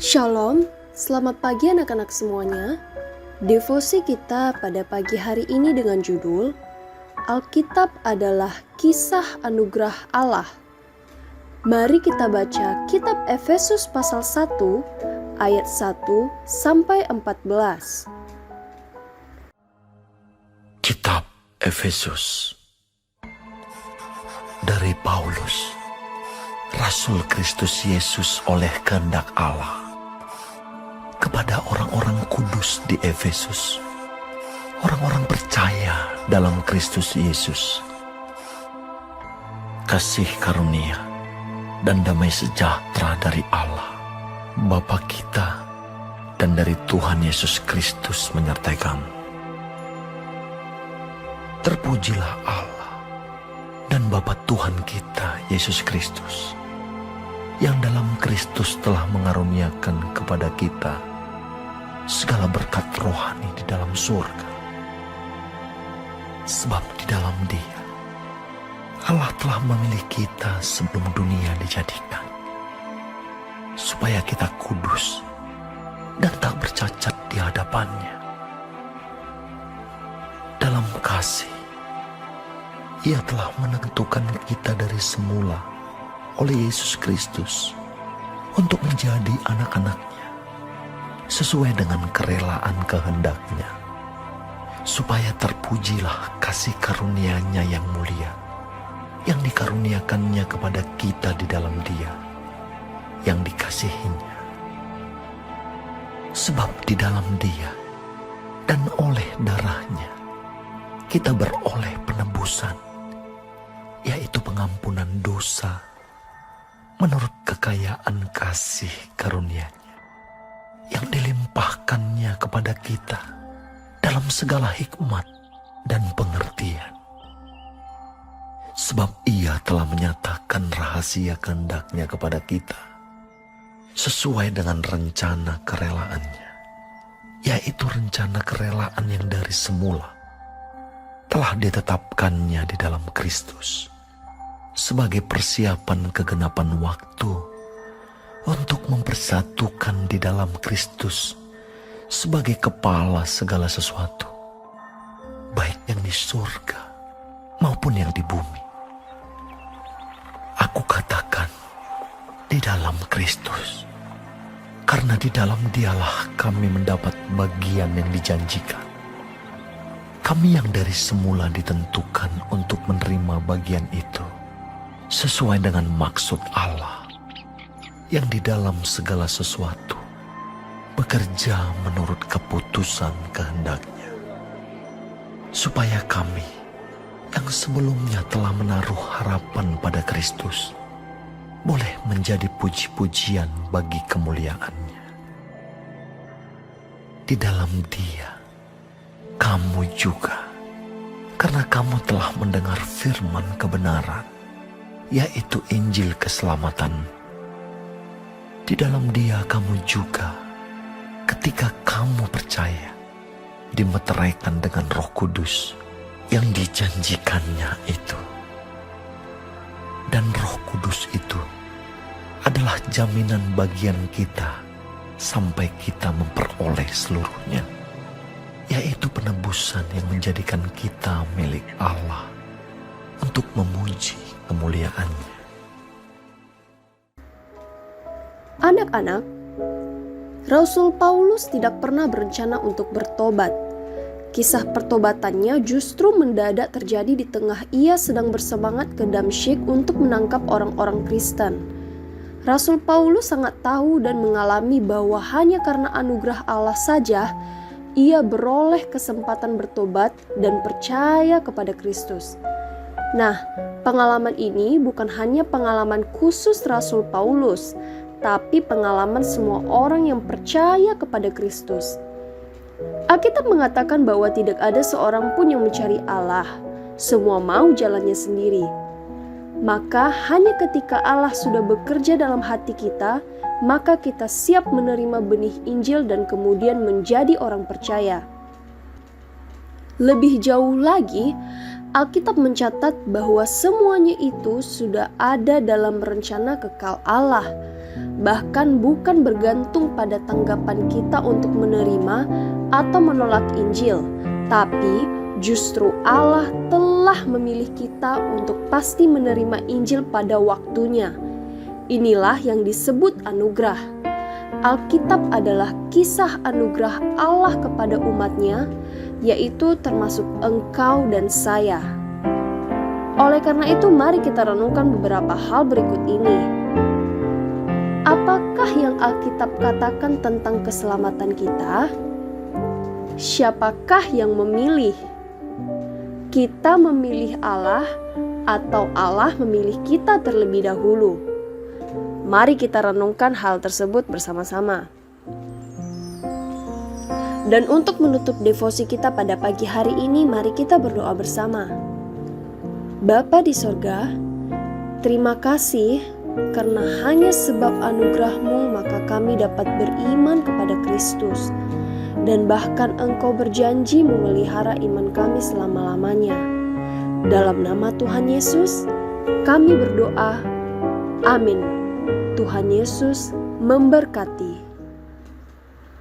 Shalom, selamat pagi anak-anak semuanya. Devosi kita pada pagi hari ini dengan judul Alkitab adalah Kisah Anugerah Allah. Mari kita baca kitab Efesus pasal 1 ayat 1 sampai 14. Kitab Efesus dari Paulus, Rasul Kristus Yesus oleh kehendak Allah, kepada orang-orang kudus di Efesus, orang-orang percaya dalam Kristus Yesus. Kasih karunia dan damai sejahtera dari Allah, Bapa kita, dan dari Tuhan Yesus Kristus menyertai kamu. Terpujilah Allah dan Bapa Tuhan kita Yesus Kristus, yang dalam Kristus telah mengaruniakan kepada kita segala berkat rohani di dalam surga. Sebab di dalam Dia Allah telah memilih kita sebelum dunia dijadikan, supaya kita kudus dan tak bercacat di hadapan-Nya. Dalam kasih Ia telah menentukan kita dari semula oleh Yesus Kristus untuk menjadi anak-anak-Nya sesuai dengan kerelaan kehendak-Nya, supaya terpujilah kasih karunia-Nya yang mulia, yang dikaruniakan-Nya kepada kita di dalam Dia, yang dikasihi-Nya. Sebab di dalam Dia dan oleh darah-Nya kita beroleh penebusan, yaitu pengampunan dosa menurut kekayaan kasih karunia-Nya yang dilimpahkan-Nya kepada kita dalam segala hikmat dan pengertian. Sebab Ia telah menyatakan rahasia kehendak-Nya kepada kita sesuai dengan rencana kerelaan-Nya, yaitu rencana kerelaan yang dari semula telah ditetapkan-Nya di dalam Kristus sebagai persiapan kegenapan waktu untuk mempersatukan di dalam Kristus sebagai kepala segala sesuatu, baik yang di surga maupun yang di bumi. Aku katakan di dalam Kristus, karena di dalam Dialah kami mendapat bagian yang dijanjikan. Kami yang dari semula ditentukan untuk menerima bagian itu sesuai dengan maksud Allah, yang di dalam segala sesuatu bekerja menurut keputusan kehendak-Nya, supaya kami yang sebelumnya telah menaruh harapan pada Kristus boleh menjadi puji-pujian bagi kemuliaan-Nya. Di dalam Dia kamu juga, karena kamu telah mendengar firman kebenaran, yaitu Injil keselamatan. Di dalam Dia kamu juga, ketika kamu percaya, dimeteraikan dengan Roh Kudus yang dijanjikan-Nya itu. Dan Roh Kudus itu adalah jaminan bagian kita sampai kita memperoleh seluruhnya, yaitu penebusan yang menjadikan kita milik Allah untuk memuji kemuliaan-Nya. Anak-anak, Rasul Paulus tidak pernah berencana untuk bertobat. Kisah pertobatannya justru mendadak terjadi di tengah ia sedang bersemangat ke Damsyik untuk menangkap orang-orang Kristen. Rasul Paulus sangat tahu dan mengalami bahwa hanya karena anugerah Allah saja ia beroleh kesempatan bertobat dan percaya kepada Kristus. Nah, pengalaman ini bukan hanya pengalaman khusus Rasul Paulus, tapi pengalaman semua orang yang percaya kepada Kristus. Alkitab mengatakan bahwa tidak ada seorang pun yang mencari Allah. Semua mau jalannya sendiri. Maka hanya ketika Allah sudah bekerja dalam hati kita, maka kita siap menerima benih Injil dan kemudian menjadi orang percaya. Lebih jauh lagi, Alkitab mencatat bahwa semuanya itu sudah ada dalam rencana kekal Allah. bahkan bukan bergantung pada tanggapan kita untuk menerima atau menolak Injil, tapi justru Allah telah memilih kita untuk pasti menerima Injil pada waktunya. Inilah yang disebut anugerah. Alkitab adalah kisah anugerah Allah kepada umatnya, yaitu termasuk engkau dan saya. Oleh karena itu, mari kita renungkan beberapa hal berikut ini. Apakah yang Alkitab katakan tentang keselamatan kita? Siapakah yang memilih? Kita memilih Allah atau Allah memilih kita terlebih dahulu? Mari kita renungkan hal tersebut bersama-sama. Dan untuk menutup devosi kita pada pagi hari ini, mari kita berdoa bersama. Bapa di sorga, terima kasih karena hanya sebab anugerah-Mu maka kami dapat beriman kepada Kristus. Dan bahkan Engkau berjanji memelihara iman kami selama-lamanya. Dalam nama Tuhan Yesus, kami berdoa. Amin. Tuhan Yesus memberkati.